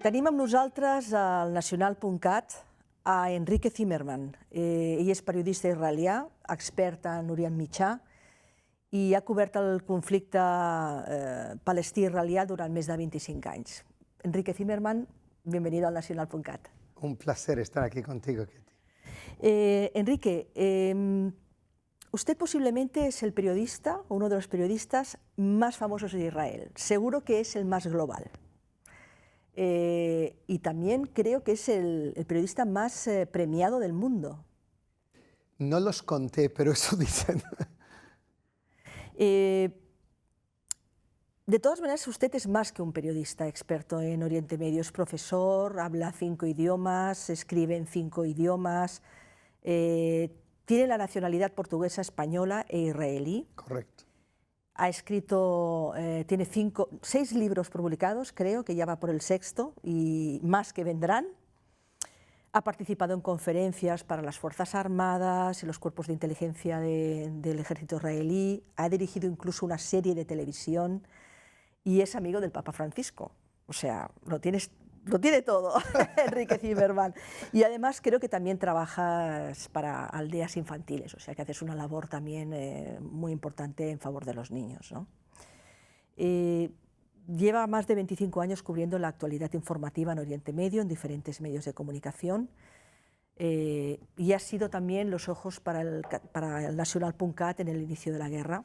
Tenim amb nosaltres al nacional.cat a Enrique Zimmerman. Ell és periodista israelià, expert en Orient Mitjà i ha cobert el conflicte palestí-israelià durant més de 25 anys. Enrique Zimmerman, bienvenido al nacional.cat. Un placer estar aquí contigo, Ketty. Enrique, usted posiblemente es el periodista, o uno de los periodistas más famosos de Israel. Seguro que es el más global. Y también creo que es el periodista más premiado del mundo. No los conté, pero eso dicen. De todas maneras, usted es más que un periodista experto en Oriente Medio. Es profesor, habla 5 idiomas, escribe en 5 idiomas, tiene la nacionalidad portuguesa, española e israelí. Correcto. Ha escrito, tiene 6 libros publicados, creo que ya va por el 6º, y más que vendrán. Ha participado en conferencias para las Fuerzas Armadas y los cuerpos de inteligencia del ejército israelí. Ha dirigido incluso una serie de televisión y es amigo del Papa Francisco. O sea, lo tiene todo, Enrique Zimmerman. Y además creo que también trabajas para aldeas infantiles, o sea que haces una labor también muy importante en favor de los niños, ¿no? Lleva más de 25 años cubriendo la actualidad informativa en Oriente Medio, en diferentes medios de comunicación, y ha sido también los ojos para el nacional.cat en el inicio de la guerra.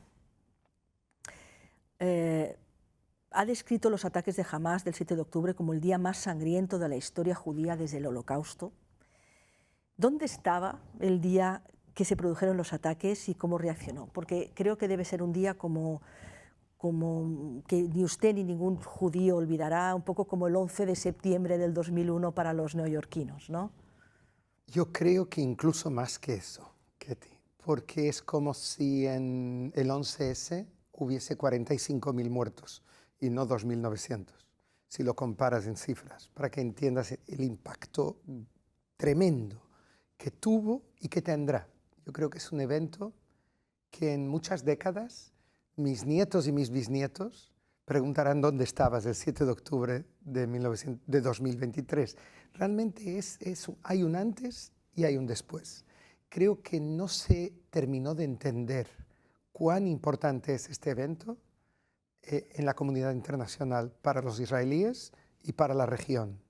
Ha descrito los ataques de Hamás del 7 de octubre como el día más sangriento de la historia judía desde el Holocausto. ¿Dónde estaba el día que se produjeron los ataques y cómo reaccionó? Porque creo que debe ser un día como que ni usted ni ningún judío olvidará, un poco como el 11 de septiembre del 2001 para los neoyorquinos, ¿no? Yo creo que incluso más que eso, Ketty, porque es como si en el 11S hubiese 45.000 muertos y no 2.900, si lo comparas en cifras, para que entiendas el impacto tremendo que tuvo y que tendrá. Yo creo que es un evento que en muchas décadas mis nietos y mis bisnietos preguntarán dónde estabas el 7 de octubre de 2023. Realmente hay un antes y hay un después. Creo que no se terminó de entender cuán importante es este evento en la comunidad internacional para los israelíes y para la región.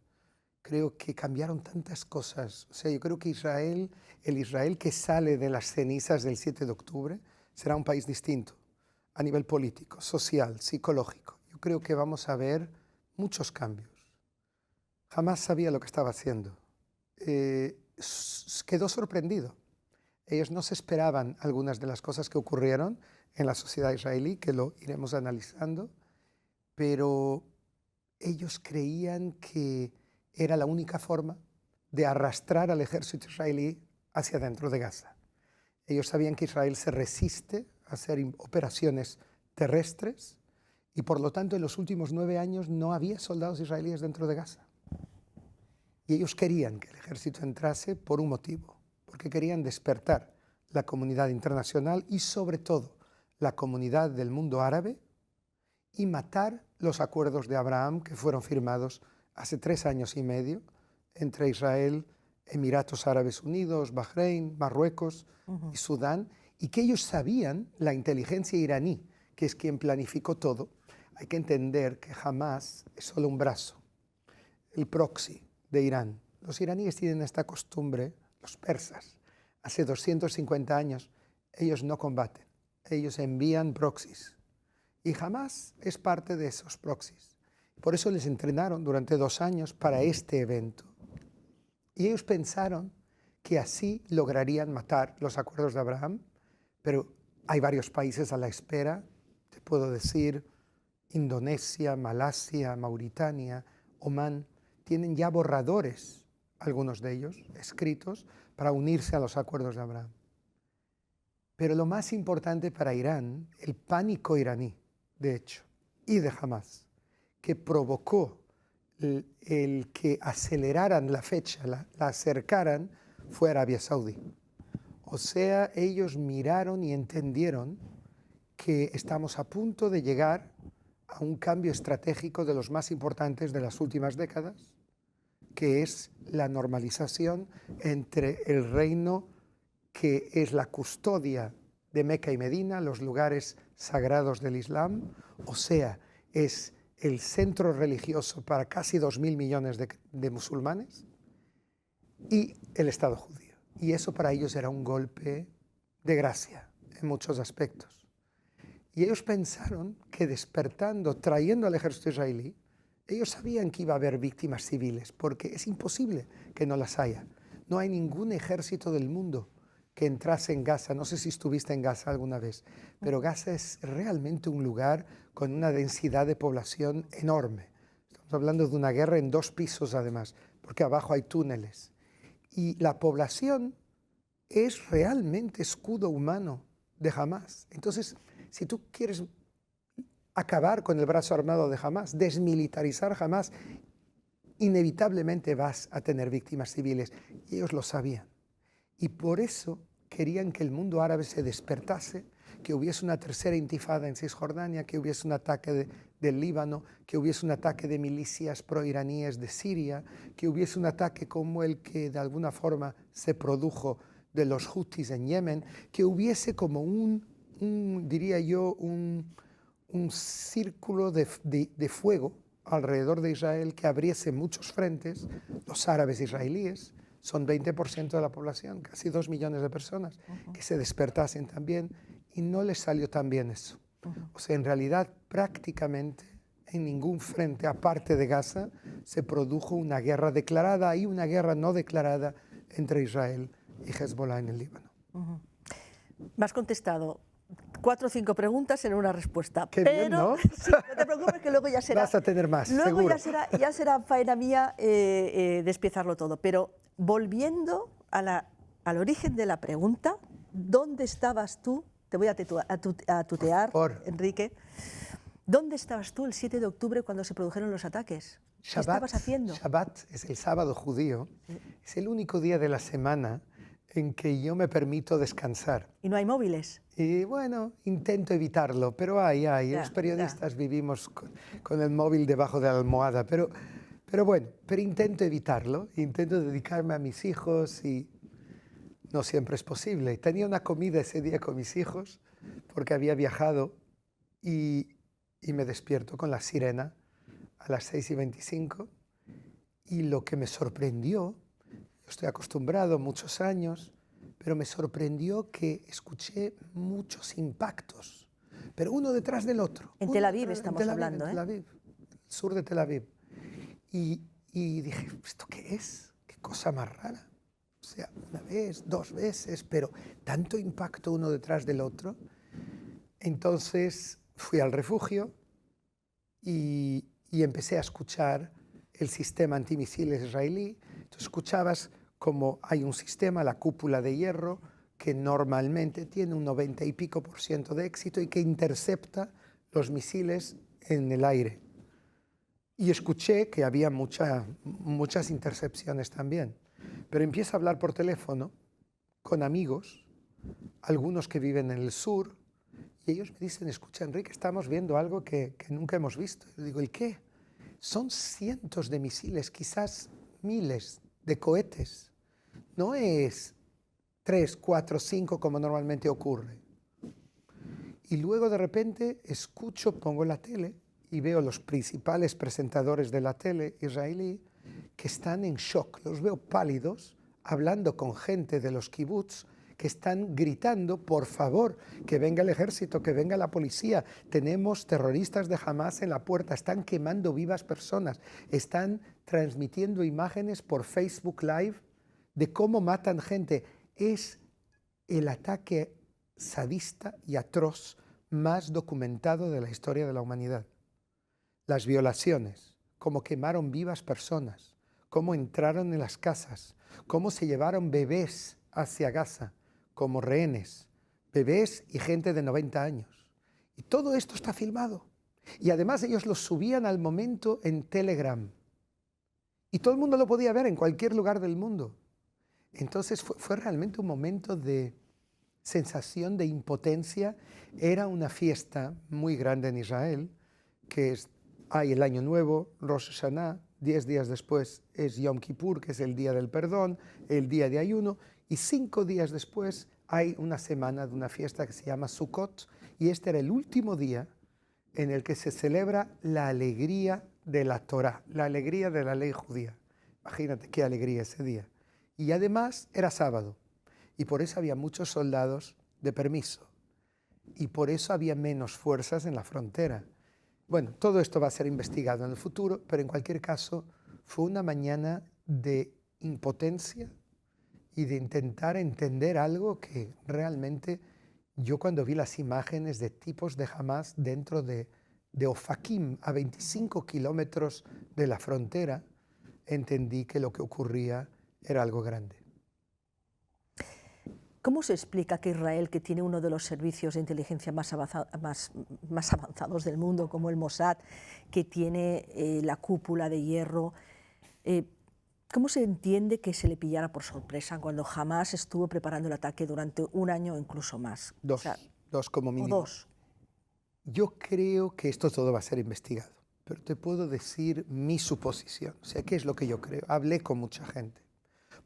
Creo que cambiaron tantas cosas. O sea, yo creo que el Israel que sale de las cenizas del 7 de octubre será un país distinto a nivel político, social, psicológico. Yo creo que vamos a ver muchos cambios. Jamás sabía lo que estaba haciendo. Quedó sorprendido. Ellos no se esperaban algunas de las cosas que ocurrieron en la sociedad israelí, que lo iremos analizando, pero ellos creían que era la única forma de arrastrar al ejército israelí hacia dentro de Gaza. Ellos sabían que Israel se resiste a hacer operaciones terrestres y por lo tanto en los últimos 9 años no había soldados israelíes dentro de Gaza. Y ellos querían que el ejército entrase por un motivo, porque querían despertar la comunidad internacional y sobre todo la comunidad del mundo árabe y matar los acuerdos de Abraham que fueron firmados hace 3 años y medio entre Israel, Emiratos Árabes Unidos, Bahrein, Marruecos y Sudán, y que ellos sabían, la inteligencia iraní, que es quien planificó todo. Hay que entender que Hamás es solo un brazo, el proxy de Irán. Los iraníes tienen esta costumbre, los persas, hace 250 años, ellos no combaten, ellos envían proxies. Y Hamás es parte de esos proxies. Por eso les entrenaron durante 2 años para este evento. Y ellos pensaron que así lograrían matar los acuerdos de Abraham, pero hay varios países a la espera, te puedo decir, Indonesia, Malasia, Mauritania, Omán, tienen ya borradores, algunos de ellos, escritos, para unirse a los acuerdos de Abraham. Pero lo más importante para Irán, el pánico iraní, de hecho, y de Hamás, que provocó el que aceleraran la fecha, la acercaran, fue Arabia Saudí. O sea, ellos miraron y entendieron que estamos a punto de llegar a un cambio estratégico de los más importantes de las últimas décadas, que es la normalización entre el reino que es la custodia de Meca y Medina, los lugares sagrados del Islam, o sea, es el centro religioso para casi 2.000 millones de musulmanes, y el Estado judío. Y eso para ellos era un golpe de gracia en muchos aspectos. Y ellos pensaron que despertando, trayendo al ejército israelí, ellos sabían que iba a haber víctimas civiles, porque es imposible que no las haya. No hay ningún ejército del mundo que entrase en Gaza. No sé si estuviste en Gaza alguna vez, pero Gaza es realmente un lugar con una densidad de población enorme. Estamos hablando de una guerra en 2 pisos además, porque abajo hay túneles. Y la población es realmente escudo humano de Hamás. Entonces, si tú quieres acabar con el brazo armado de Hamás, desmilitarizar Hamás, inevitablemente vas a tener víctimas civiles. Y ellos lo sabían. Y por eso querían que el mundo árabe se despertase, que hubiese una tercera intifada en Cisjordania, que hubiese un ataque del Líbano, que hubiese un ataque de milicias proiraníes de Siria, que hubiese un ataque como el que de alguna forma se produjo de los Houthis en Yemen, que hubiese como diría yo, un círculo de fuego alrededor de Israel que abriese muchos frentes. Los árabes israelíes son 20% de la población, casi 2 millones de personas, que se despertasen también, y no les salió tan bien eso. O sea, en realidad prácticamente en ningún frente, aparte de Gaza, se produjo una guerra declarada y una guerra no declarada entre Israel y Hezbollah en el Líbano. Me has contestado 4 o 5 preguntas en una respuesta. Qué pero, bien, ¿no? Sí, no te preocupes que luego ya será... Vas a tener más, luego seguro. ya será faena mía despiezarlo todo. Pero volviendo al origen de la pregunta, ¿dónde estabas tú? Te voy a tutear, Enrique. ¿Dónde estabas tú el 7 de octubre cuando se produjeron los ataques? ¿Qué estabas haciendo? Shabbat es el sábado judío. Es el único día de la semana en que yo me permito descansar. ¿Y no hay móviles? Y bueno, intento evitarlo, pero hay. Los periodistas vivimos con el móvil debajo de la almohada, pero intento evitarlo, intento dedicarme a mis hijos y no siempre es posible. Tenía una comida ese día con mis hijos porque había viajado y me despierto con la sirena a las 6:25 y lo que me sorprendió, yo estoy acostumbrado muchos años, pero me sorprendió que escuché muchos impactos, pero uno detrás del otro. En Tel Aviv estamos hablando, en Tel Aviv, el sur de Tel Aviv. Y dije, ¿esto qué es? ¿Qué cosa más rara? O sea, una vez, 2 veces, pero tanto impacto uno detrás del otro. Entonces fui al refugio y empecé a escuchar el sistema antimisiles israelí. Entonces escuchabas como hay un sistema, la cúpula de hierro, que normalmente tiene un 90 y pico % de éxito y que intercepta los misiles en el aire. Y escuché que había muchas intercepciones también. Pero empiezo a hablar por teléfono con amigos, algunos que viven en el sur, y ellos me dicen, escucha Enrique, estamos viendo algo que nunca hemos visto. Yo digo, ¿el qué? Son cientos de misiles, quizás miles de cohetes. No es 3, 4, 5 como normalmente ocurre. Y luego de repente pongo la tele y veo los principales presentadores de la tele israelí que están en shock. Los veo pálidos, hablando con gente de los kibutz que están gritando, por favor, que venga el ejército, que venga la policía. Tenemos terroristas de Hamás en la puerta, están quemando vivas personas, están transmitiendo imágenes por Facebook Live de cómo matan gente. Es el ataque sadista y atroz más documentado de la historia de la humanidad. Las violaciones, cómo quemaron vivas personas, cómo entraron en las casas, cómo se llevaron bebés hacia Gaza como rehenes, bebés y gente de 90 años. Y todo esto está filmado. Y además ellos lo subían al momento en Telegram. Y todo el mundo lo podía ver en cualquier lugar del mundo. Entonces fue realmente un momento de sensación de impotencia. Era una fiesta muy grande en Israel, que hay el Año Nuevo, Rosh Hashanah, 10 días después es Yom Kippur, que es el día del perdón, el día de ayuno, y 5 días después hay una semana de una fiesta que se llama Sukkot, y este era el último día en el que se celebra la alegría de la Torá, la alegría de la ley judía. Imagínate qué alegría ese día. Y además era sábado, y por eso había muchos soldados de permiso, y por eso había menos fuerzas en la frontera. Bueno, todo esto va a ser investigado en el futuro, pero en cualquier caso fue una mañana de impotencia y de intentar entender algo que realmente yo cuando vi las imágenes de tipos de Hamas dentro de Ofakim, a 25 kilómetros de la frontera, entendí que lo que ocurría era algo grande. ¿Cómo se explica que Israel, que tiene uno de los servicios de inteligencia más avanzados del mundo, como el Mossad, que tiene la cúpula de hierro, cómo se entiende que se le pillara por sorpresa cuando jamás estuvo preparando el ataque durante un año o incluso más? Dos como mínimo. Yo creo que esto todo va a ser investigado, pero te puedo decir mi suposición, o sea, ¿qué es lo que yo creo? Hablé con mucha gente.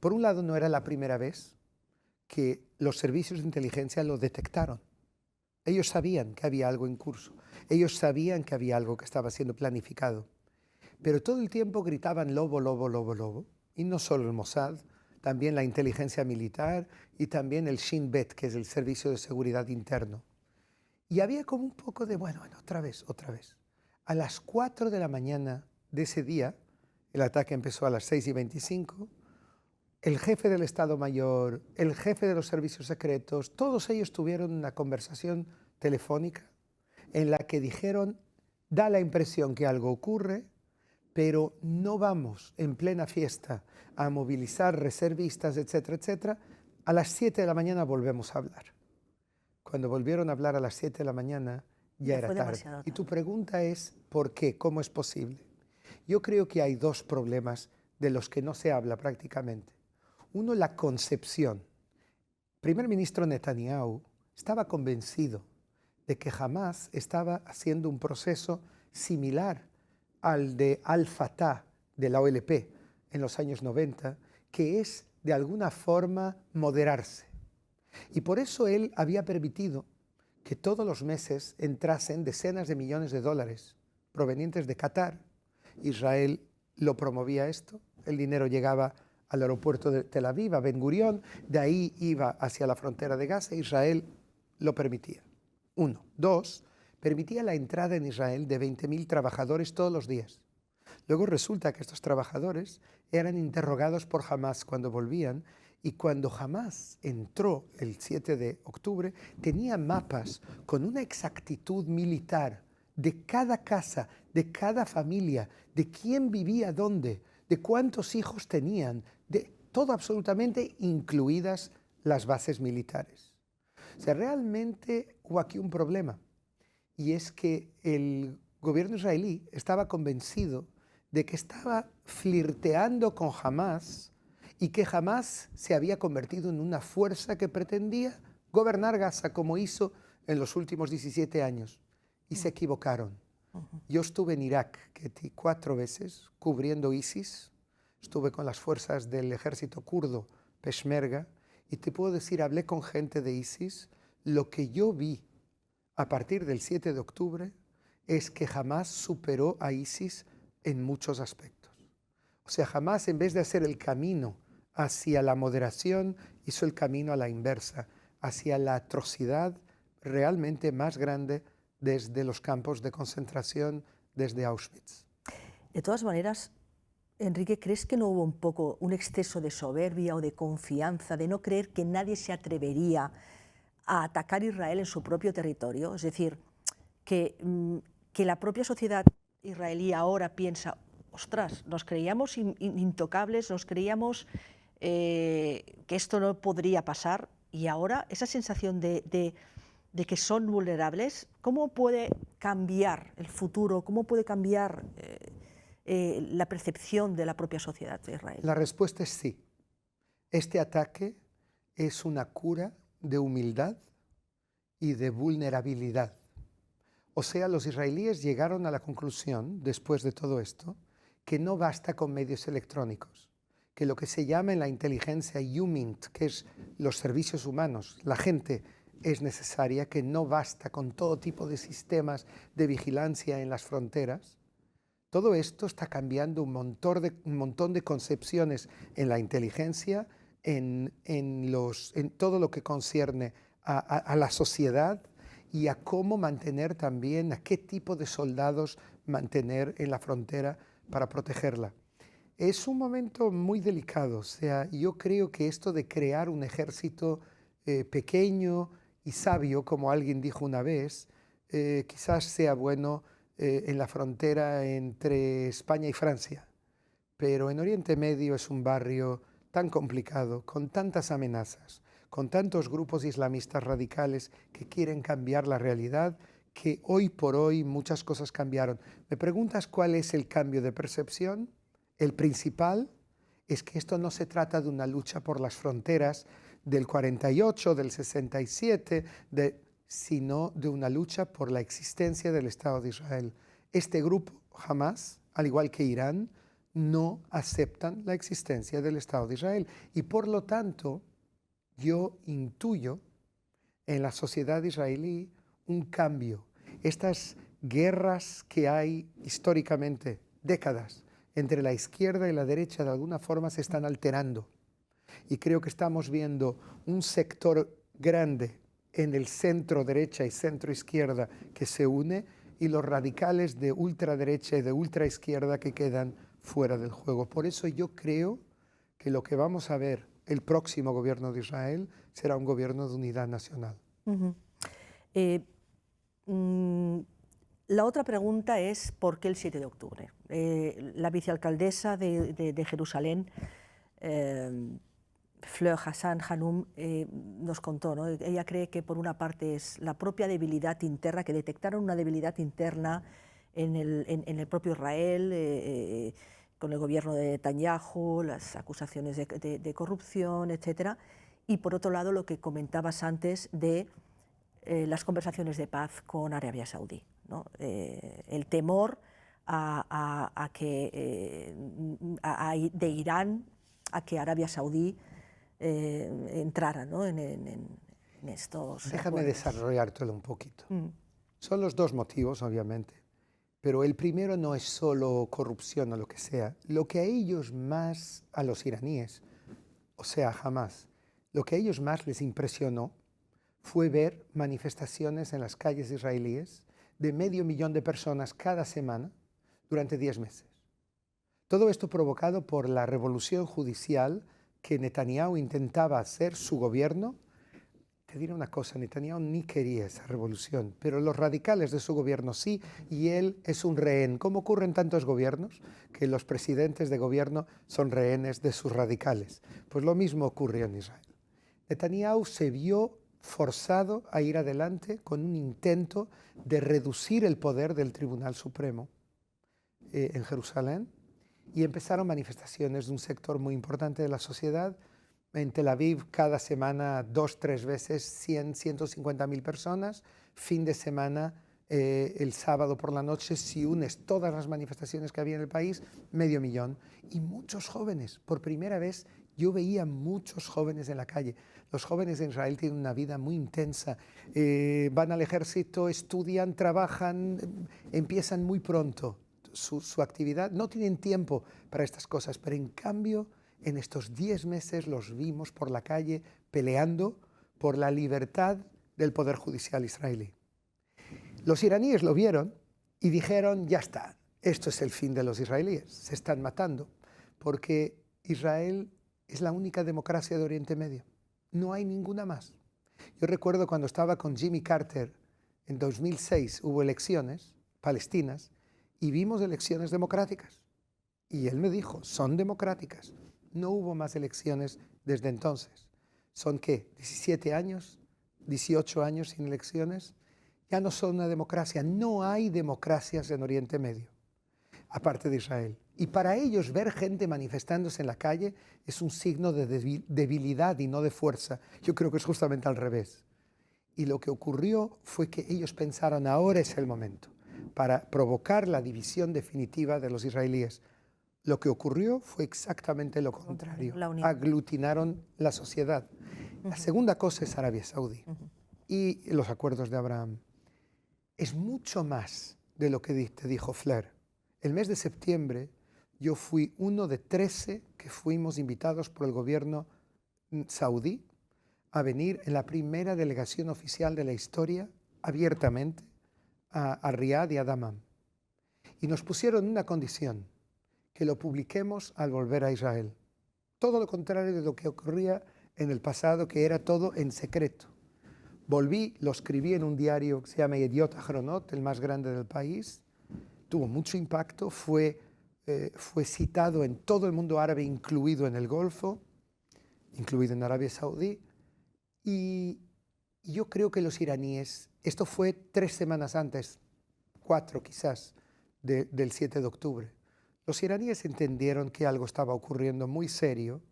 Por un lado, no era la primera vez que los servicios de inteligencia lo detectaron. Ellos sabían que había algo en curso, ellos sabían que había algo que estaba siendo planificado, pero todo el tiempo gritaban lobo, lobo, lobo, lobo, y no solo el Mossad, también la inteligencia militar y también el Shin Bet, que es el Servicio de Seguridad Interno. Y había como un poco de, bueno, otra vez. A las 4 de la mañana de ese día, el ataque empezó a las 6:25, el jefe del Estado Mayor, el jefe de los servicios secretos, todos ellos tuvieron una conversación telefónica en la que dijeron, da la impresión que algo ocurre, pero no vamos en plena fiesta a movilizar reservistas, etcétera, etcétera. A las 7 de la mañana volvemos a hablar. Cuando volvieron a hablar a las 7 de la mañana, ya era tarde. Y tu pregunta es, ¿por qué? ¿Cómo es posible? Yo creo que hay dos problemas de los que no se habla prácticamente. Uno, la concepción. El primer ministro Netanyahu estaba convencido de que Hamas estaba haciendo un proceso similar al de Al-Fatah de la OLP en los años 90, que es de alguna forma moderarse. Y por eso él había permitido que todos los meses entrasen decenas de millones de dólares provenientes de Qatar. Israel lo promovía esto, el dinero llegaba al aeropuerto de Tel Aviv, a Ben Gurión, de ahí iba hacia la frontera de Gaza, Israel lo permitía. Uno. Dos, permitía la entrada en Israel de 20.000 trabajadores todos los días. Luego resulta que estos trabajadores eran interrogados por Hamas cuando volvían, y cuando Hamas entró el 7 de octubre, tenía mapas con una exactitud militar de cada casa, de cada familia, de quién vivía dónde, de cuántos hijos tenían, de todo absolutamente, incluidas las bases militares. O sea, realmente hubo aquí un problema, y es que el gobierno israelí estaba convencido de que estaba flirteando con Hamas y que Hamas se había convertido en una fuerza que pretendía gobernar Gaza como hizo en los últimos 17 años. Y se equivocaron. Yo estuve en Irak 4 veces cubriendo ISIS, estuve con las fuerzas del ejército kurdo, Peshmerga, y te puedo decir, hablé con gente de ISIS, lo que yo vi a partir del 7 de octubre es que Hamas superó a ISIS en muchos aspectos. O sea, Hamas, en vez de hacer el camino hacia la moderación, hizo el camino a la inversa, hacia la atrocidad realmente más grande desde los campos de concentración, desde Auschwitz. De todas maneras, Enrique, ¿crees que no hubo un poco un exceso de soberbia o de confianza, de no creer que nadie se atrevería a atacar a Israel en su propio territorio? Es decir, que la propia sociedad israelí ahora piensa, ostras, nos creíamos intocables, nos creíamos que esto no podría pasar, y ahora esa sensación de que son vulnerables, ¿cómo puede cambiar el futuro? ¿Cómo puede cambiar la percepción de la propia sociedad de Israel? La respuesta es sí. Este ataque es una cura de humildad y de vulnerabilidad. O sea, los israelíes llegaron a la conclusión, después de todo esto, que no basta con medios electrónicos, que lo que se llama en la inteligencia HUMINT, que es los servicios humanos, la gente es necesaria, que no basta con todo tipo de sistemas de vigilancia en las fronteras. Todo esto está cambiando un montón de concepciones en la inteligencia, en todo lo que concierne a la sociedad y a cómo mantener también, a qué tipo de soldados mantener en la frontera para protegerla. Es un momento muy delicado, o sea, yo creo que esto de crear un ejército pequeño y sabio, como alguien dijo una vez, quizás sea bueno en la frontera entre España y Francia, pero en Oriente Medio es un barrio tan complicado, con tantas amenazas, con tantos grupos islamistas radicales que quieren cambiar la realidad, que hoy por hoy muchas cosas cambiaron. ¿Me preguntas cuál es el cambio de percepción? El principal es que esto no se trata de una lucha por las fronteras del 48, del 67, sino de una lucha por la existencia del Estado de Israel. Este grupo, Hamas, al igual que Irán, no aceptan la existencia del Estado de Israel. Y por lo tanto, yo intuyo en la sociedad israelí un cambio. Estas guerras que hay históricamente, décadas, entre la izquierda y la derecha, de alguna forma se están alterando. Y creo que estamos viendo un sector grande en el centro derecha y centro izquierda que se une, y los radicales de ultraderecha y de ultraizquierda que quedan fuera del juego. Por eso yo creo que lo que vamos a ver el próximo gobierno de Israel será un gobierno de unidad nacional. La otra pregunta es ¿por qué el 7 de octubre? La vicealcaldesa de Jerusalén, Fleur Hassan Hanoum, nos contó, ¿no? Ella cree que por una parte es la propia debilidad interna, que detectaron una debilidad interna en el propio Israel, con el gobierno de Netanyahu, las acusaciones de corrupción, etc. Y por otro lado, lo que comentabas antes de las conversaciones de paz con Arabia Saudí, ¿no? El temor de Irán a que Arabia Saudí entrara, ¿no? en estos Déjame acuerdos. desarrollártelo un poquito. Son los dos motivos, obviamente, pero el primero no es solo corrupción o lo que sea. Lo que a ellos más, a los iraníes, o sea, Hamas, lo que a ellos más les impresionó fue ver manifestaciones en las calles israelíes de 500.000 de personas cada semana durante 10 meses. Todo esto provocado por la revolución judicial que Netanyahu intentaba hacer su gobierno. Te diré una cosa, Netanyahu ni quería esa revolución, pero los radicales de su gobierno sí, y él es un rehén. Como ocurre en tantos gobiernos, que los presidentes de gobierno son rehenes de sus radicales. Pues lo mismo ocurrió en Israel. Netanyahu se vio forzado a ir adelante con un intento de reducir el poder del Tribunal Supremo en Jerusalén, y empezaron manifestaciones de un sector muy importante de la sociedad. En Tel Aviv cada semana 2-3 veces 150.000 personas. Fin de semana, el sábado por la noche, si unes todas las manifestaciones que había en el país, 500.000. Y muchos jóvenes, por primera vez yo veía muchos jóvenes en la calle. Los jóvenes en Israel tienen una vida muy intensa, van al ejército, estudian, trabajan, empiezan muy pronto su actividad, no tienen tiempo para estas cosas, pero en cambio en estos 10 meses los vimos por la calle peleando por la libertad del Poder Judicial israelí. Los iraníes lo vieron y dijeron, ya está, esto es el fin de los israelíes, se están matando, porque Israel es la única democracia de Oriente Medio, no hay ninguna más. Yo recuerdo cuando estaba con Jimmy Carter en 2006, hubo elecciones palestinas y vimos elecciones democráticas. Y él me dijo, son democráticas. No hubo más elecciones desde entonces. ¿Son qué? 17 años, 18 años sin elecciones. Ya no son una democracia. No hay democracias en Oriente Medio, aparte de Israel. Y para ellos ver gente manifestándose en la calle es un signo de debilidad y no de fuerza. Yo creo que es justamente al revés. Y lo que ocurrió fue que ellos pensaron, ahora es el momento para provocar la división definitiva de los israelíes. Lo que ocurrió fue exactamente lo contrario. La unión. Aglutinaron la sociedad. La segunda cosa es Arabia Saudí y los acuerdos de Abraham. Es mucho más de lo que te dijo Flair. El mes de septiembre yo fui uno de 13 que fuimos invitados por el gobierno saudí a venir en la primera delegación oficial de la historia abiertamente a Riad y a Dammam. Y nos pusieron una condición, que lo publiquemos al volver a Israel. Todo lo contrario de lo que ocurría en el pasado, que era todo en secreto. Volví, lo escribí en un diario que se llama Yediot Ahronot, el más grande del país. Tuvo mucho impacto, fue citado en todo el mundo árabe, incluido en el Golfo, incluido en Arabia Saudí. Y yo creo que los iraníes, esto fue 3 semanas antes, 4 quizás, del 7 de octubre. Los iraníes entendieron que algo estaba ocurriendo muy serio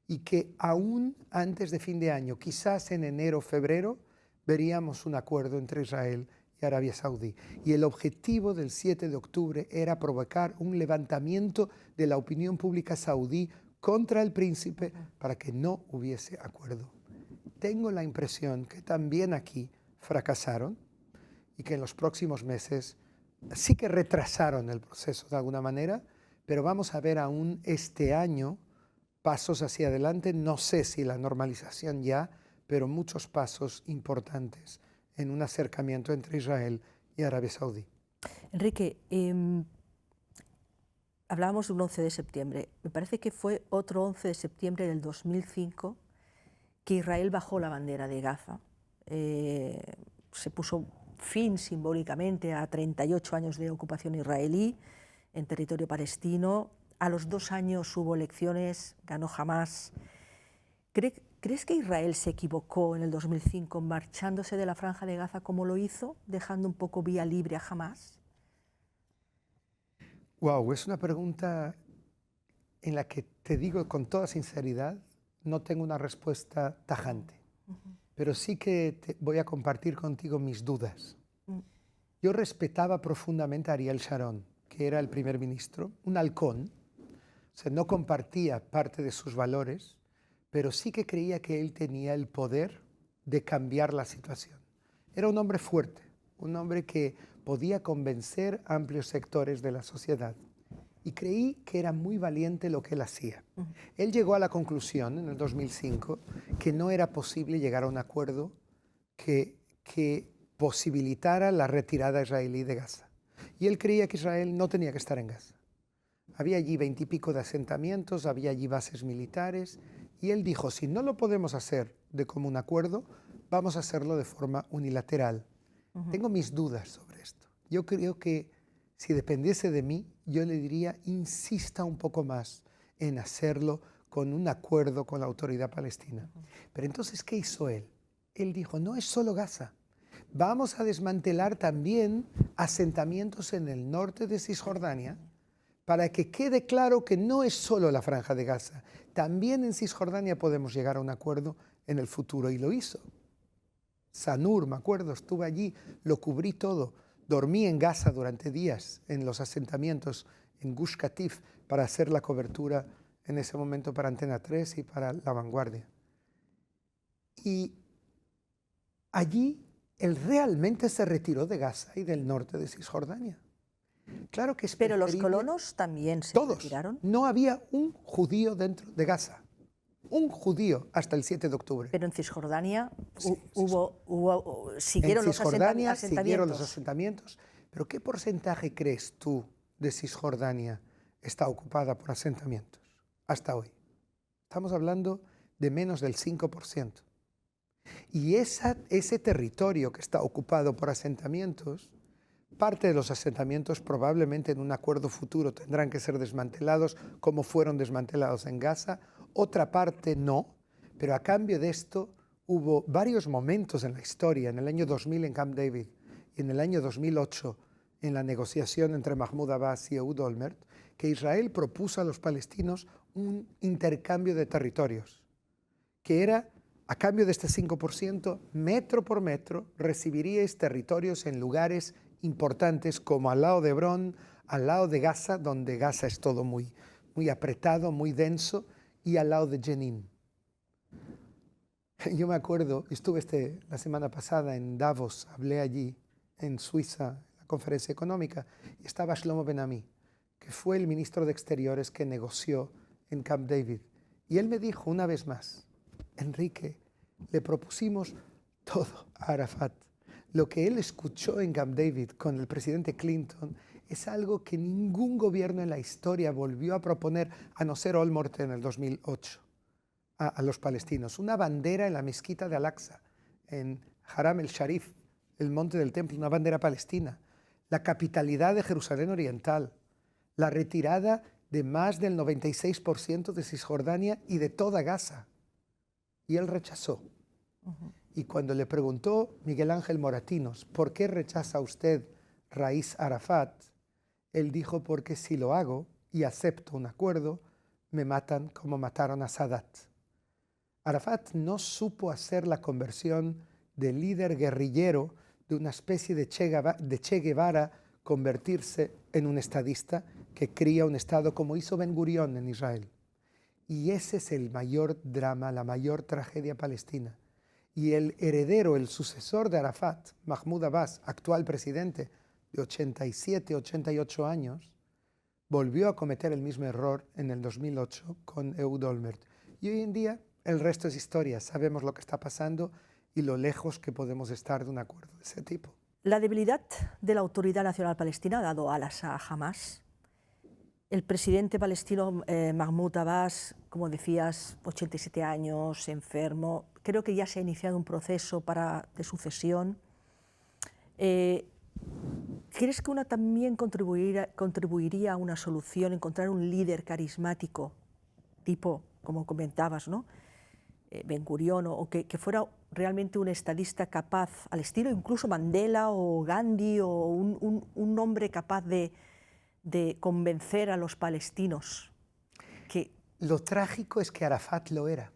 y que aún antes de fin de año, quizás en enero o febrero, veríamos un acuerdo entre Israel y Arabia Saudí. Y el objetivo del 7 de octubre era provocar un levantamiento de la opinión pública saudí contra el príncipe para que no hubiese acuerdo. Tengo la impresión que también aquí fracasaron y que en los próximos meses sí que retrasaron el proceso de alguna manera, pero vamos a ver aún este año pasos hacia adelante, no sé si la normalización ya, pero muchos pasos importantes en un acercamiento entre Israel y Arabia Saudí. Enrique, hablábamos de un 11 de septiembre. Me parece que fue otro 11 de septiembre del 2005 que Israel bajó la bandera de Gaza. Se puso fin simbólicamente a 38 años de ocupación israelí en territorio palestino. A los 2 años hubo elecciones, ganó Hamás. ¿Crees que Israel se equivocó en el 2005 marchándose de la Franja de Gaza como lo hizo, dejando un poco vía libre a Hamás? Wow, es una pregunta en la que te digo con toda sinceridad, no tengo una respuesta tajante, pero sí que voy a compartir contigo mis dudas. Yo respetaba profundamente a Ariel Sharon, que era el primer ministro, un halcón, o sea, no compartía parte de sus valores, pero sí que creía que él tenía el poder de cambiar la situación. Era un hombre fuerte, un hombre que podía convencer amplios sectores de la sociedad. Y creí que era muy valiente lo que él hacía. Él llegó a la conclusión en el 2005 que no era posible llegar a un acuerdo que posibilitara la retirada israelí de Gaza. Y él creía que Israel no tenía que estar en Gaza. Había allí 20 y pico de asentamientos, había allí bases militares, y él dijo, si no lo podemos hacer de común acuerdo, vamos a hacerlo de forma unilateral. Tengo mis dudas sobre esto. Yo creo que si dependiese de mí, yo le diría, insista un poco más en hacerlo con un acuerdo con la autoridad palestina. Pero entonces, ¿qué hizo él? Él dijo, no es solo Gaza. Vamos a desmantelar también asentamientos en el norte de Cisjordania para que quede claro que no es solo la Franja de Gaza. También en Cisjordania podemos llegar a un acuerdo en el futuro, y lo hizo. Sanur, me acuerdo, estuve allí, lo cubrí todo. Dormí en Gaza durante días, en los asentamientos, en Gush Katif, para hacer la cobertura en ese momento para Antena 3 y para La Vanguardia. Y allí él realmente se retiró de Gaza y del norte de Cisjordania. Claro que es Pero los preferible. colonos también se retiraron. No había un judío dentro de Gaza. Un judío hasta el 7 de octubre. Pero en Cisjordania Sí, siguieron los asentamientos. Siguieron los asentamientos. Pero ¿qué porcentaje crees tú de Cisjordania está ocupada por asentamientos hasta hoy? Estamos hablando de menos del 5%. Y ese territorio que está ocupado por asentamientos, parte de los asentamientos probablemente en un acuerdo futuro tendrán que ser desmantelados como fueron desmantelados en Gaza, otra parte no, pero a cambio de esto hubo varios momentos en la historia, en el año 2000 en Camp David y en el año 2008 en la negociación entre Mahmoud Abbas y Ehud Olmert, que Israel propuso a los palestinos un intercambio de territorios, que era, a cambio de este 5%, metro por metro, recibiríais territorios en lugares importantes como al lado de Hebrón, al lado de Gaza, donde Gaza es todo muy, muy apretado, muy denso, y al lado de Jenin. Yo me acuerdo, estuve la semana pasada en Davos, hablé allí, en Suiza, en la conferencia económica, y estaba Shlomo Ben-Ami, que fue el ministro de Exteriores que negoció en Camp David. Y él me dijo una vez más, Enrique, le propusimos todo a Arafat. Lo que él escuchó en Camp David con el presidente Clinton es algo que ningún gobierno en la historia volvió a proponer, a no ser Olmert en el 2008, a los palestinos. Una bandera en la mezquita de Al-Aqsa, en Haram el-Sharif, el monte del templo, una bandera palestina. La capitalidad de Jerusalén Oriental, la retirada de más del 96% de Cisjordania y de toda Gaza. Y él rechazó. Y cuando le preguntó Miguel Ángel Moratinos, ¿por qué rechaza usted Raís Arafat? Él dijo, porque si lo hago y acepto un acuerdo, me matan como mataron a Sadat. Arafat no supo hacer la conversión de líder guerrillero de una especie de Che Guevara, convertirse en un estadista que cría un Estado como hizo Ben Gurión en Israel. Y ese es el mayor drama, la mayor tragedia palestina. Y el heredero, el sucesor de Arafat, Mahmoud Abbas, actual presidente de 87, 88 años, volvió a cometer el mismo error en el 2008 con Ehud Olmert. Y hoy en día el resto es historia, sabemos lo que está pasando y lo lejos que podemos estar de un acuerdo de ese tipo. La debilidad de la Autoridad Nacional Palestina ha dado alas a Hamás. El presidente palestino Mahmoud Abbas, como decías, 87 años, enfermo, creo que ya se ha iniciado un proceso de sucesión. ¿Crees que una también contribuiría a una solución, encontrar un líder carismático, tipo, como comentabas, ¿no? Ben Gurión, o que fuera realmente un estadista capaz, al estilo incluso Mandela o Gandhi, o un hombre capaz de convencer a los palestinos? Lo trágico es que Arafat lo era,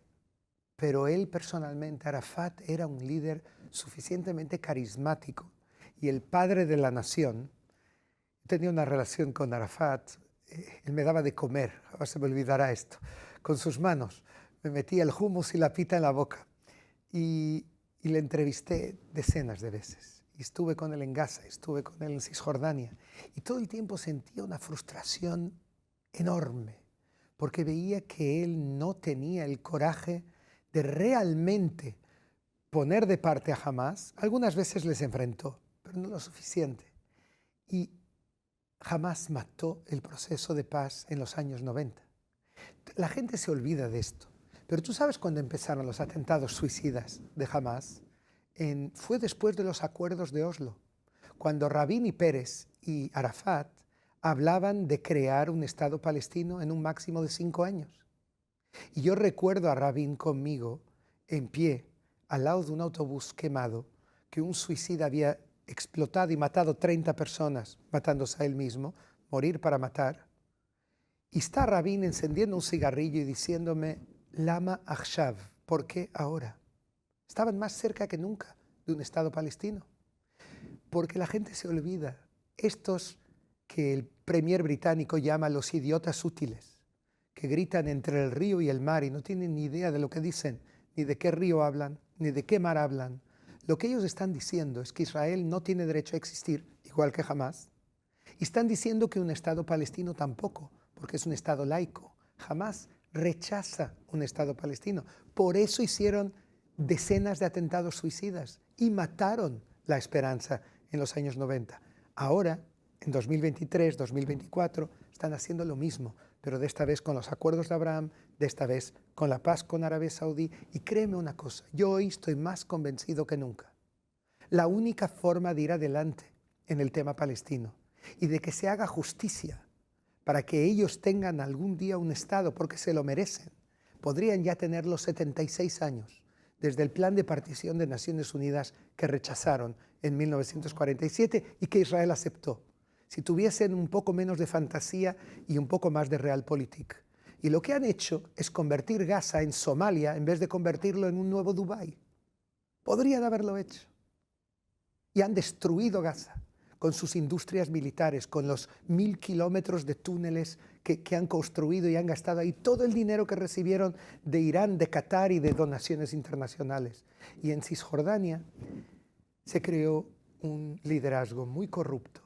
pero él personalmente, Arafat, era un líder suficientemente carismático y el padre de la nación. Tenía una relación con Arafat, él me daba de comer, ahora se me olvidará esto, con sus manos. Me metía el hummus y la pita en la boca y le entrevisté decenas de veces. Y estuve con él en Gaza, estuve con él en Cisjordania y todo el tiempo sentía una frustración enorme porque veía que él no tenía el coraje de realmente poner de parte a Hamás. Algunas veces les enfrentó, pero no lo suficiente. Y Hamás mató el proceso de paz en los años 90. La gente se olvida de esto. Pero tú sabes cuándo empezaron los atentados suicidas de Hamás. Fue después de los acuerdos de Oslo, cuando Rabin y Peres y Arafat hablaban de crear un Estado palestino en un máximo de 5 años. Y yo recuerdo a Rabin conmigo, en pie, al lado de un autobús quemado, que un suicida había explotado y matado 30 personas, matándose a él mismo, morir para matar. Y está Rabin encendiendo un cigarrillo y diciéndome, Lama Achshav, ¿por qué ahora? Estaban más cerca que nunca de un Estado palestino. Porque la gente se olvida, estos que el premier británico llama los idiotas útiles, que gritan entre el río y el mar y no tienen ni idea de lo que dicen, ni de qué río hablan, ni de qué mar hablan. Lo que ellos están diciendo es que Israel no tiene derecho a existir, igual que Hamás. Y están diciendo que un Estado palestino tampoco, porque es un Estado laico. Hamás rechaza un Estado palestino. Por eso hicieron decenas de atentados suicidas y mataron la esperanza en los años 90. Ahora, en 2023, 2024, están haciendo lo mismo, pero de esta vez con los acuerdos de Abraham, de esta vez con la paz con Arabia Saudí. Y créeme una cosa, yo hoy estoy más convencido que nunca. La única forma de ir adelante en el tema palestino y de que se haga justicia para que ellos tengan algún día un Estado, porque se lo merecen, podrían ya tener los 76 años desde el plan de partición de Naciones Unidas que rechazaron en 1947 y que Israel aceptó, si tuviesen un poco menos de fantasía y un poco más de realpolitik. Y lo que han hecho es convertir Gaza en Somalia en vez de convertirlo en un nuevo Dubái. Podrían haberlo hecho. Y han destruido Gaza, con sus industrias militares, con los 1000 kilómetros de túneles que han construido y han gastado ahí, todo el dinero que recibieron de Irán, de Qatar y de donaciones internacionales. Y en Cisjordania se creó un liderazgo muy corrupto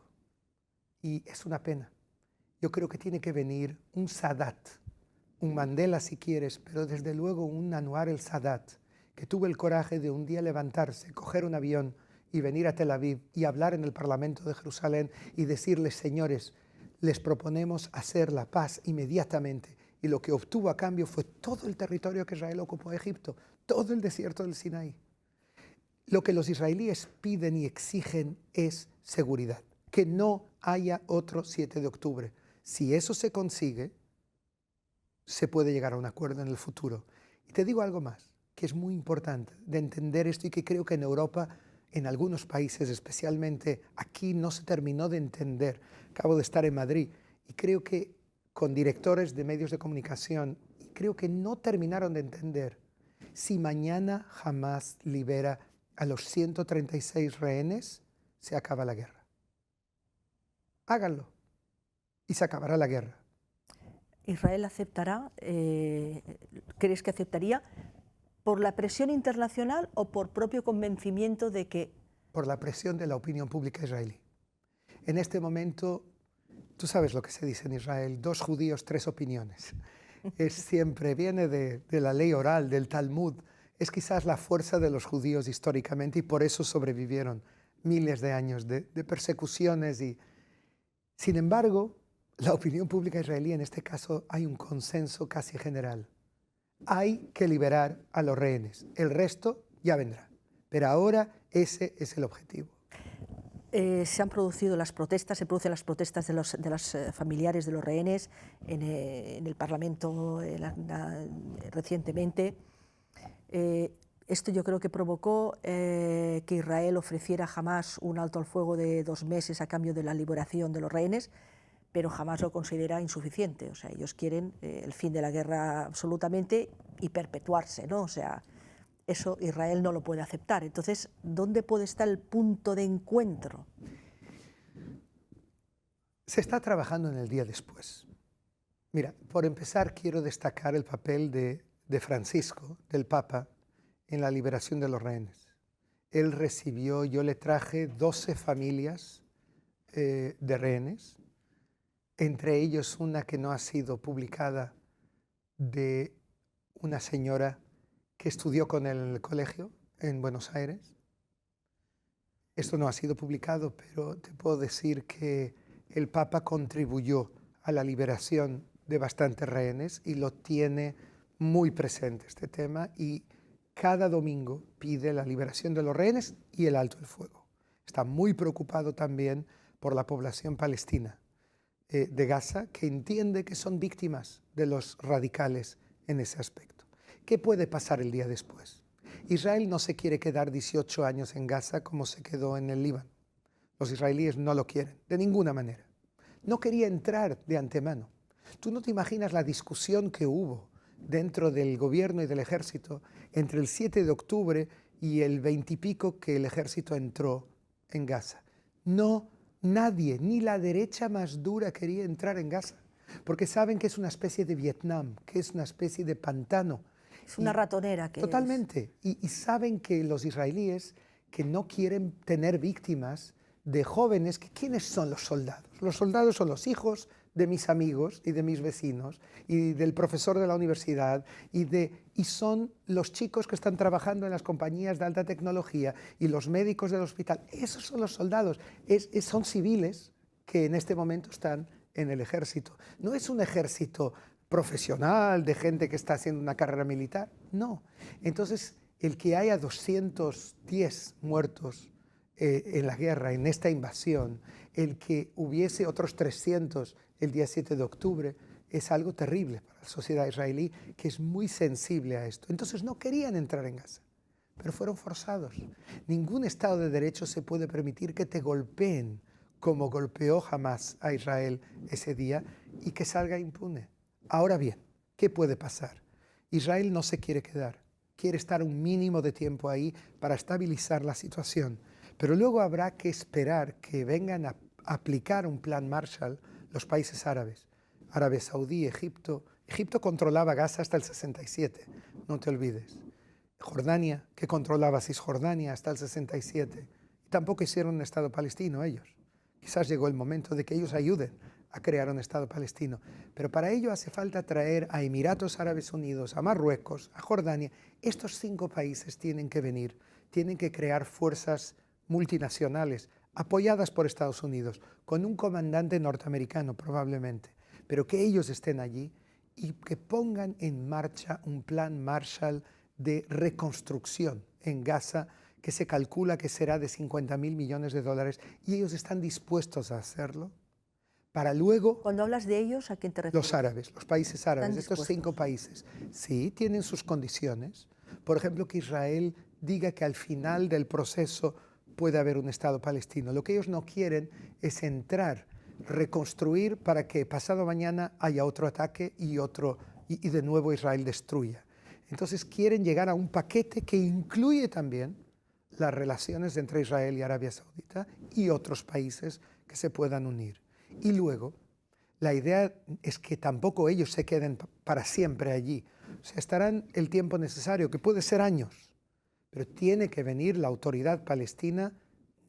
y es una pena. Yo creo que tiene que venir un Sadat, un Mandela si quieres, pero desde luego un Anwar el Sadat, que tuvo el coraje de un día levantarse, coger un avión y venir a Tel Aviv y hablar en el Parlamento de Jerusalén y decirles: señores, les proponemos hacer la paz inmediatamente. Y lo que obtuvo a cambio fue todo el territorio que Israel ocupó, Egipto, todo el desierto del Sinaí. Lo que los israelíes piden y exigen es seguridad, que no haya otro 7 de octubre. Si eso se consigue, se puede llegar a un acuerdo en el futuro. Y te digo algo más, que es muy importante de entender esto y que creo que en Europa, en algunos países, especialmente aquí, no se terminó de entender. Acabo de estar en Madrid y creo que con directores de medios de comunicación, y creo que no terminaron de entender. Si mañana Hamás libera a los 136 rehenes, se acaba la guerra. Háganlo y se acabará la guerra. ¿Israel aceptará? ¿Crees que aceptaría por la presión internacional o por propio convencimiento de que...? Por la presión de la opinión pública israelí. En este momento, tú sabes lo que se dice en Israel: 2 judíos, 3 opiniones. Es siempre, viene de la ley oral, del Talmud. Es quizás la fuerza de los judíos históricamente y por eso sobrevivieron miles de años de persecuciones. Sin embargo, la opinión pública israelí, en este caso, hay un consenso casi general. Hay que liberar a los rehenes. El resto ya vendrá. Pero ahora ese es el objetivo. Se han producido las protestas, se producen las protestas de los familiares de los rehenes en el Parlamento recientemente. Esto yo creo que provocó que Israel ofreciera a Hamás un alto al fuego de 2 meses a cambio de la liberación de los rehenes, pero Hamás lo considera insuficiente. O sea, ellos quieren el fin de la guerra absolutamente y perpetuarse, ¿no? O sea, eso Israel no lo puede aceptar. Entonces, ¿dónde puede estar el punto de encuentro? Se está trabajando en el día después. Mira, por empezar, quiero destacar el papel de Francisco, del Papa, en la liberación de los rehenes. Él recibió, yo le traje 12 familias de rehenes, entre ellos una que no ha sido publicada, de una señora que estudió con el colegio en Buenos Aires. Esto no ha sido publicado, pero te puedo decir que el Papa contribuyó a la liberación de bastantes rehenes y lo tiene muy presente este tema, y cada domingo pide la liberación de los rehenes y el alto el fuego. Está muy preocupado también por la población palestina de Gaza, que entiende que son víctimas de los radicales en ese aspecto. ¿Qué puede pasar el día después? Israel no se quiere quedar 18 años en Gaza como se quedó en el Líbano. Los israelíes no lo quieren, de ninguna manera. No quería entrar de antemano. Tú no te imaginas la discusión que hubo dentro del gobierno y del ejército entre el 7 de octubre y el 20 y pico que el ejército entró en Gaza. No, nadie, ni la derecha más dura quería entrar en Gaza, porque saben que es una especie de Vietnam, que es una especie de pantano. Es una ratonera. Totalmente. Y saben que los israelíes que no quieren tener víctimas de jóvenes, ¿quiénes son los soldados? Los soldados son los hijos de mis amigos y de mis vecinos y del profesor de la universidad y son los chicos que están trabajando en las compañías de alta tecnología y los médicos del hospital. Esos son los soldados. Son civiles que en este momento están en el ejército. No es un ejército profesional de gente que está haciendo una carrera militar, no. Entonces, el que haya 210 muertos en la guerra, en esta invasión, el que hubiese otros 300 el día 7 de octubre, es algo terrible para la sociedad israelí, que es muy sensible a esto. Entonces no querían entrar en Gaza, pero fueron forzados. Ningún Estado de Derecho se puede permitir que te golpeen como golpeó Hamás a Israel ese día y que salga impune. Ahora bien, ¿qué puede pasar? Israel no se quiere quedar, quiere estar un mínimo de tiempo ahí para estabilizar la situación. Pero luego habrá que esperar que vengan a aplicar un plan Marshall los países árabes. Arabia Saudí, Egipto. Egipto controlaba Gaza hasta el 67, no te olvides. Jordania, que controlaba Cisjordania hasta el 67. Y tampoco hicieron un Estado palestino ellos. Quizás llegó el momento de que ellos ayuden a crear un Estado palestino. Pero para ello hace falta traer a Emiratos Árabes Unidos, a Marruecos, a Jordania. Estos 5 países tienen que venir, tienen que crear fuerzas multinacionales apoyadas por Estados Unidos, con un comandante norteamericano probablemente, pero que ellos estén allí y que pongan en marcha un plan Marshall de reconstrucción en Gaza, que se calcula que será de 50.000 millones de dólares, y ellos están dispuestos a hacerlo para luego... Cuando hablas de ellos, ¿a quién te refieres? Los árabes, los países árabes, estos dispuestos. 5 países, sí, tienen sus condiciones. Por ejemplo, que Israel diga que al final del proceso puede haber un Estado palestino. Lo que ellos no quieren es entrar, reconstruir para que pasado mañana haya otro ataque y de nuevo Israel destruya. Entonces quieren llegar a un paquete que incluye también las relaciones entre Israel y Arabia Saudita y otros países que se puedan unir. Y luego, la idea es que tampoco ellos se queden para siempre allí. O sea, estarán el tiempo necesario, que puede ser años, pero tiene que venir la autoridad palestina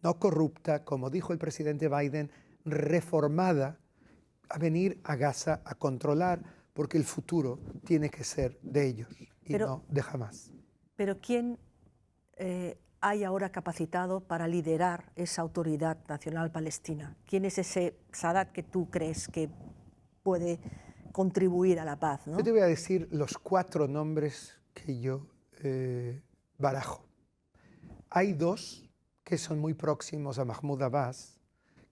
no corrupta, como dijo el presidente Biden, reformada, a venir a Gaza a controlar, porque el futuro tiene que ser de ellos y no de Hamás. Pero ¿quién hay ahora capacitado para liderar esa autoridad nacional palestina? ¿Quién es ese Sadat que tú crees que puede contribuir a la paz, ¿no? Yo te voy a decir los 4 nombres que yo barajo. Hay 2 que son muy próximos a Mahmoud Abbas,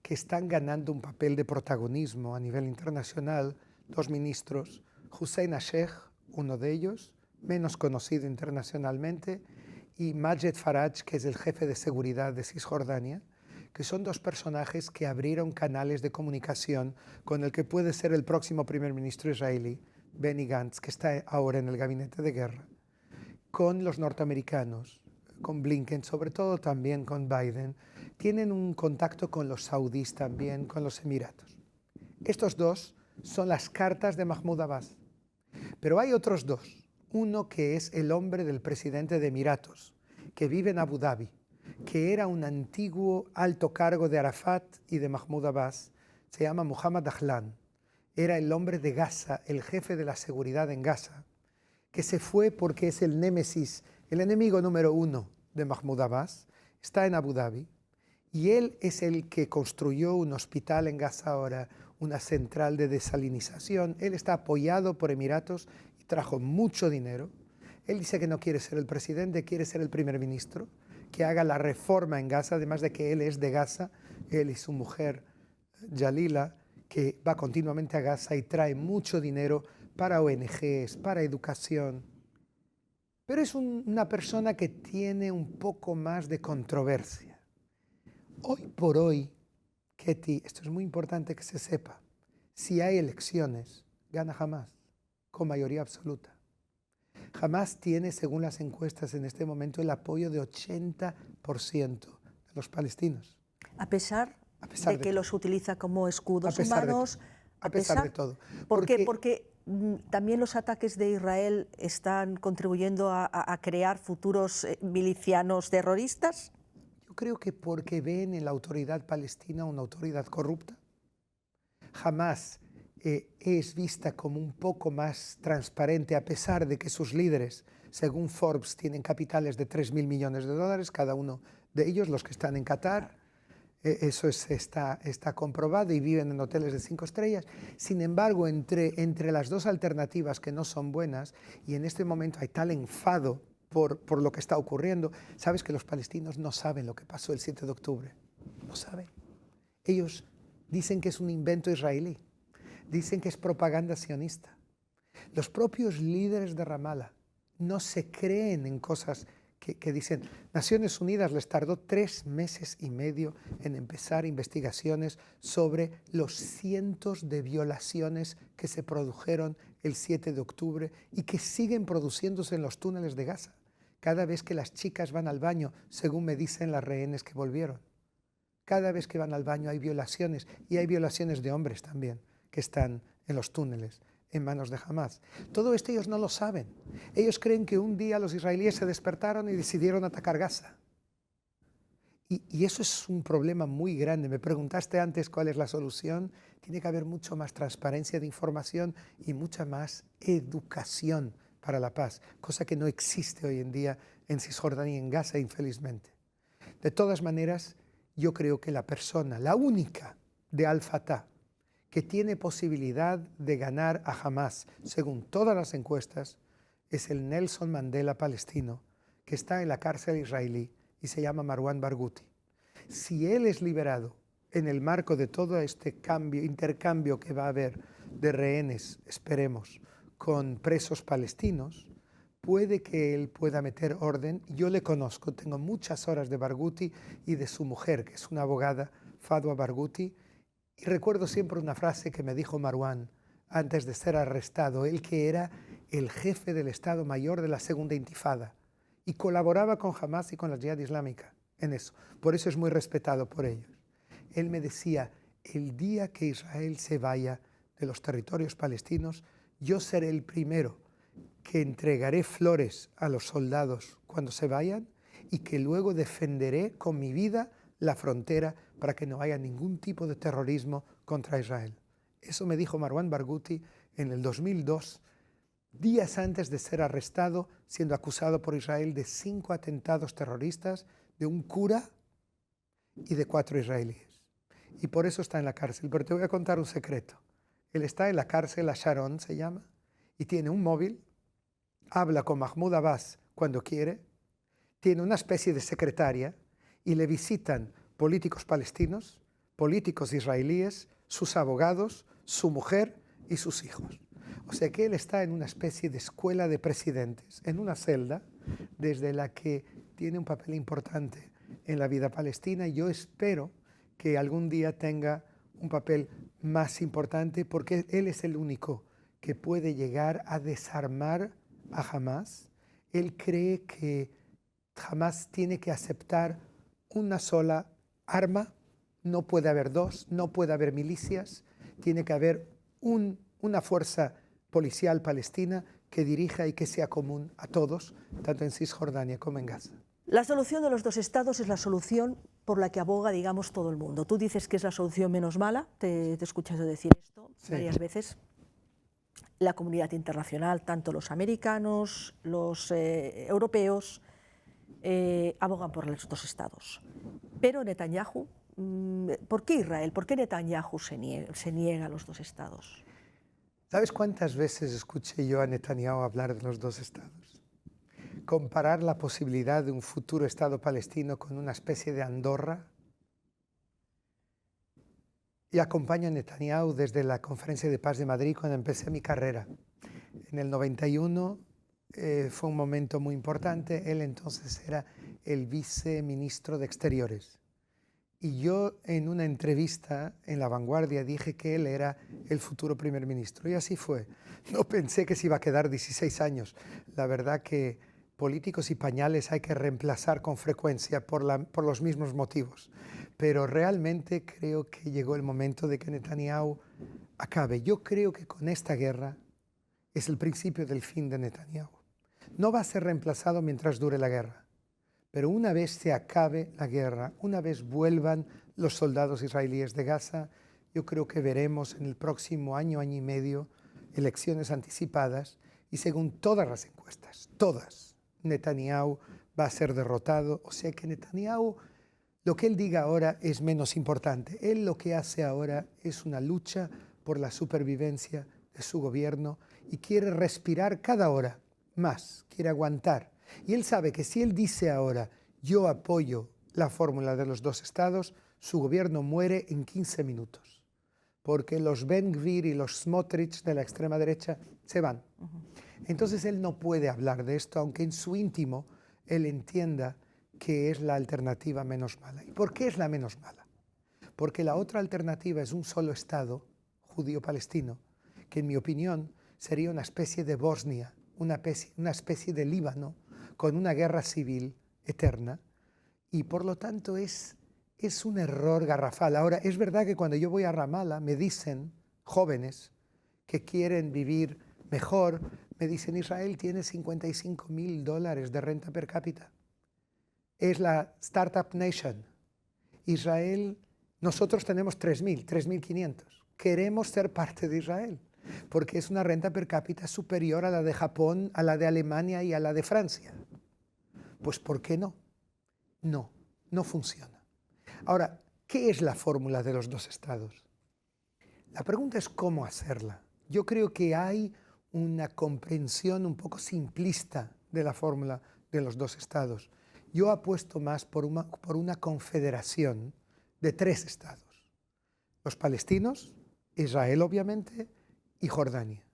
que están ganando un papel de protagonismo a nivel internacional, 2 ministros, Hussein Ashekh, uno de ellos, menos conocido internacionalmente, y Majed Faraj, que es el jefe de seguridad de Cisjordania, que son 2 personajes que abrieron canales de comunicación con el que puede ser el próximo primer ministro israelí, Benny Gantz, que está ahora en el gabinete de guerra, con los norteamericanos, con Blinken, sobre todo también con Biden. Tienen un contacto con los saudíes también, con los Emiratos. Estos 2 son las cartas de Mahmoud Abbas. Pero hay otros 2. Uno que es el hombre del presidente de Emiratos, que vive en Abu Dhabi, que era un antiguo alto cargo de Arafat y de Mahmoud Abbas, se llama Muhammad Ahlan. Era el hombre de Gaza, el jefe de la seguridad en Gaza, que se fue porque es el némesis, el enemigo número 1 de Mahmoud Abbas, está en Abu Dhabi, y él es el que construyó un hospital en Gaza ahora, una central de desalinización. Él está apoyado por Emiratos y trajo mucho dinero. Él dice que no quiere ser el presidente, quiere ser el primer ministro, que haga la reforma en Gaza, además de que él es de Gaza, él y su mujer Jalila, que va continuamente a Gaza y trae mucho dinero para ONGs, para educación. Pero es una persona que tiene un poco más de controversia. Hoy por hoy, Ketty, esto es muy importante que se sepa, si hay elecciones, gana Hamás, con mayoría absoluta. Hamás tiene, según las encuestas en este momento, el apoyo de 80% de los palestinos. A pesar de que los utiliza como escudos humanos. A pesar de todo. ¿Por qué? Porque también los ataques de Israel están contribuyendo a crear futuros milicianos terroristas. Yo creo que porque ven en la autoridad palestina una autoridad corrupta. Hamás es vista como un poco más transparente, a pesar de que sus líderes, según Forbes, tienen capitales de 3.000 millones de dólares, cada uno de ellos, los que están en Qatar. Eso está comprobado y viven en hoteles de 5 estrellas. Sin embargo, entre las 2 alternativas que no son buenas, y en este momento hay tal enfado por lo que está ocurriendo, sabes que los palestinos no saben lo que pasó el 7 de octubre. No saben. Ellos dicen que es un invento israelí. Dicen que es propaganda sionista. Los propios líderes de Ramallah no se creen en cosas que dicen. Naciones Unidas les tardó 3 meses y medio en empezar investigaciones sobre los cientos de violaciones que se produjeron el 7 de octubre y que siguen produciéndose en los túneles de Gaza, cada vez que las chicas van al baño, según me dicen las rehenes que volvieron. Cada vez que van al baño hay violaciones, y hay violaciones de hombres también, que están en los túneles, en manos de Hamás. Todo esto ellos no lo saben. Ellos creen que un día los israelíes se despertaron y decidieron atacar Gaza. Y eso es un problema muy grande. Me preguntaste antes cuál es la solución. Tiene que haber mucho más transparencia de información y mucha más educación para la paz, cosa que no existe hoy en día en Cisjordania y en Gaza, infelizmente. De todas maneras, yo creo que la persona, la única de Al-Fatah, que tiene posibilidad de ganar a Hamás, según todas las encuestas, es el Nelson Mandela palestino, que está en la cárcel israelí y se llama Marwan Barghouti. Si él es liberado en el marco de todo este intercambio que va a haber de rehenes, esperemos, con presos palestinos, puede que él pueda meter orden. Yo le conozco, tengo muchas horas de Barghouti y de su mujer, que es una abogada, Fadwa Barghouti, y recuerdo siempre una frase que me dijo Marwan antes de ser arrestado, él que era el jefe del Estado Mayor de la Segunda Intifada y colaboraba con Hamás y con la Yihad Islámica en eso. Por eso es muy respetado por ellos. Él me decía, el día que Israel se vaya de los territorios palestinos, yo seré el primero que entregaré flores a los soldados cuando se vayan y que luego defenderé con mi vida la frontera para que no haya ningún tipo de terrorismo contra Israel. Eso me dijo Marwan Barghouti en el 2002, días antes de ser arrestado, siendo acusado por Israel de 5 atentados terroristas, de un cura y de 4 israelíes. Y por eso está en la cárcel. Pero te voy a contar un secreto. Él está en la cárcel, la Sharon se llama, y tiene un móvil, habla con Mahmoud Abbas cuando quiere, tiene una especie de secretaria y le visitan políticos palestinos, políticos israelíes, sus abogados, su mujer y sus hijos. O sea que él está en una especie de escuela de presidentes, en una celda desde la que tiene un papel importante en la vida palestina. Yo espero que algún día tenga un papel más importante porque él es el único que puede llegar a desarmar a Hamás. Él cree que Hamás tiene que aceptar una sola arma, no puede haber dos, no puede haber milicias, tiene que haber una fuerza policial palestina que dirija y que sea común a todos, tanto en Cisjordania como en Gaza. La solución de los 2 estados es la solución por la que aboga, digamos, todo el mundo. Tú dices que es la solución menos mala, te he escuchado decir esto varias veces. La comunidad internacional, tanto los americanos, los europeos, abogan por los 2 estados. Pero Netanyahu, ¿por qué Israel? ¿Por qué Netanyahu se niega a los 2 estados? ¿Sabes cuántas veces escuché yo a Netanyahu hablar de los 2 estados? Comparar la posibilidad de un futuro Estado palestino con una especie de Andorra. Y acompaño a Netanyahu desde la Conferencia de Paz de Madrid cuando empecé mi carrera. En el 91 fue un momento muy importante. Él entonces era el viceministro de Exteriores. Y yo en una entrevista en La Vanguardia dije que él era el futuro primer ministro. Y así fue. No pensé que se iba a quedar 16 años. La verdad que políticos y pañales hay que reemplazar con frecuencia por los mismos motivos. Pero realmente creo que llegó el momento de que Netanyahu acabe. Yo creo que con esta guerra es el principio del fin de Netanyahu. No va a ser reemplazado mientras dure la guerra. Pero una vez se acabe la guerra, una vez vuelvan los soldados israelíes de Gaza, yo creo que veremos en el próximo año, año y medio, elecciones anticipadas y según todas las encuestas, todas, Netanyahu va a ser derrotado. O sea que Netanyahu, lo que él diga ahora es menos importante. Él lo que hace ahora es una lucha por la supervivencia de su gobierno y quiere respirar cada hora más, quiere aguantar. Y él sabe que si él dice ahora, yo apoyo la fórmula de los 2 estados, su gobierno muere en 15 minutos. Porque los Ben Gvir y los Smotrich de la extrema derecha se van. Entonces él no puede hablar de esto, aunque en su íntimo él entienda que es la alternativa menos mala. ¿Y por qué es la menos mala? Porque la otra alternativa es un solo estado judío-palestino, que en mi opinión sería una especie de Bosnia, una especie de Líbano, con una guerra civil eterna y por lo tanto es un error garrafal. Ahora, es verdad que cuando yo voy a Ramallah me dicen jóvenes que quieren vivir mejor, me dicen Israel tiene $55.000 de renta per cápita. Es la Startup Nation. Israel, nosotros tenemos 3.000, 3.500. Queremos ser parte de Israel, porque es una renta per cápita superior a la de Japón, a la de Alemania y a la de Francia. Pues ¿por qué no? No, no funciona. Ahora, ¿qué es la fórmula de los dos estados? La pregunta es cómo hacerla. Yo creo que hay una comprensión un poco simplista de la fórmula de los dos estados. Yo apuesto más por una confederación de 3 estados. Los palestinos, Israel obviamente, y Jordania.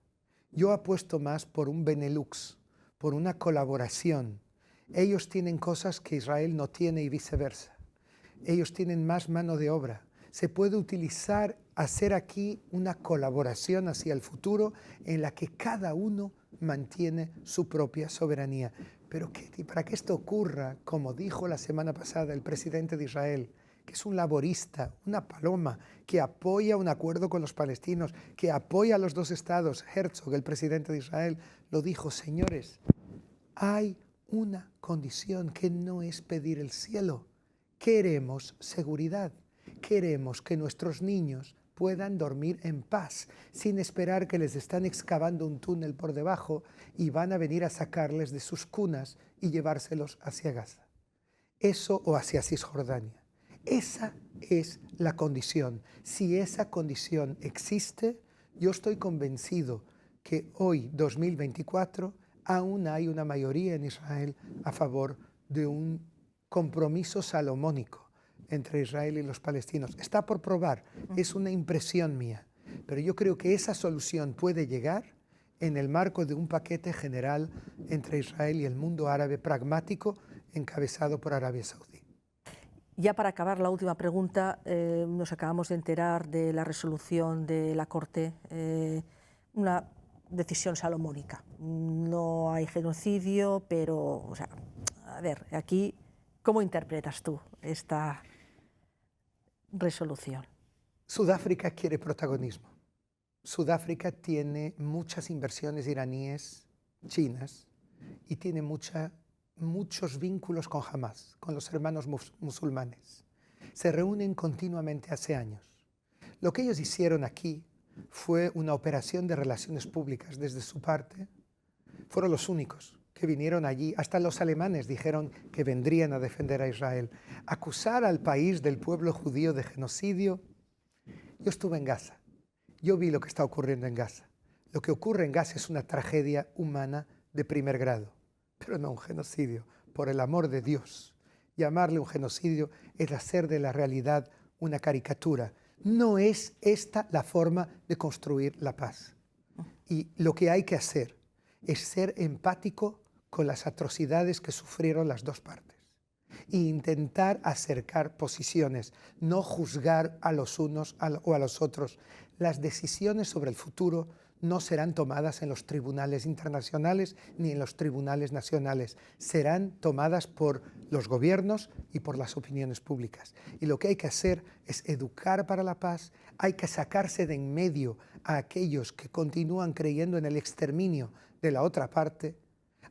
Yo apuesto más por un Benelux, por una colaboración. Ellos tienen cosas que Israel no tiene y viceversa. Ellos tienen más mano de obra. Se puede utilizar, hacer aquí una colaboración hacia el futuro en la que cada uno mantiene su propia soberanía. Pero para que esto ocurra, como dijo la semana pasada el presidente de Israel, que es un laborista, una paloma, que apoya un acuerdo con los palestinos, que apoya a los dos estados, Herzog, el presidente de Israel, lo dijo, señores, hay una condición que no es pedir el cielo. Queremos seguridad, queremos que nuestros niños puedan dormir en paz, sin esperar que les están excavando un túnel por debajo y van a venir a sacarles de sus cunas y llevárselos hacia Gaza. Eso o hacia Cisjordania. Esa es la condición. Si esa condición existe, yo estoy convencido que hoy, 2024, aún hay una mayoría en Israel a favor de un compromiso salomónico entre Israel y los palestinos. Está por probar, es una impresión mía, pero yo creo que esa solución puede llegar en el marco de un paquete general entre Israel y el mundo árabe pragmático encabezado por Arabia Saudí. Ya para acabar, la última pregunta. Nos acabamos de enterar de la resolución de la Corte, una decisión salomónica. No hay genocidio, pero, o sea, a ver, aquí, ¿cómo interpretas tú esta resolución? Sudáfrica quiere protagonismo. Sudáfrica tiene muchas inversiones iraníes, chinas, y tiene muchos vínculos con Hamas, con los hermanos musulmanes. Se reúnen continuamente hace años. Lo que ellos hicieron aquí fue una operación de relaciones públicas desde su parte. Fueron los únicos que vinieron allí. Hasta los alemanes dijeron que vendrían a defender a Israel. Acusar al país del pueblo judío de genocidio. Yo estuve en Gaza. Yo vi lo que está ocurriendo en Gaza. Lo que ocurre en Gaza es una tragedia humana de primer grado, pero no un genocidio. Por el amor de Dios, llamarle un genocidio es hacer de la realidad una caricatura. No es esta la forma de construir la paz. Y lo que hay que hacer es ser empático con las atrocidades que sufrieron las dos partes e intentar acercar posiciones, no juzgar a los unos o a los otros. Las decisiones sobre el futuro no serán tomadas en los tribunales internacionales ni en los tribunales nacionales. Serán tomadas por los gobiernos y por las opiniones públicas. Y lo que hay que hacer es educar para la paz. Hay que sacarse de en medio a aquellos que continúan creyendo en el exterminio de la otra parte.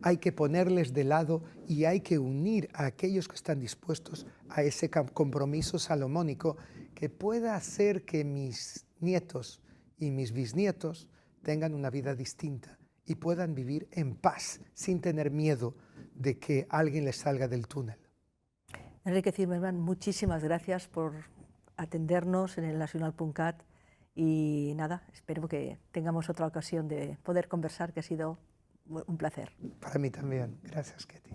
Hay que ponerles de lado y hay que unir a aquellos que están dispuestos a ese compromiso salomónico que pueda hacer que mis nietos y mis bisnietos tengan una vida distinta y puedan vivir en paz sin tener miedo de que alguien les salga del túnel. Enrique Zimmermann, muchísimas gracias por atendernos en el Nacional.cat y nada, espero que tengamos otra ocasión de poder conversar, que ha sido un placer. Para mí también. Gracias, Ketty.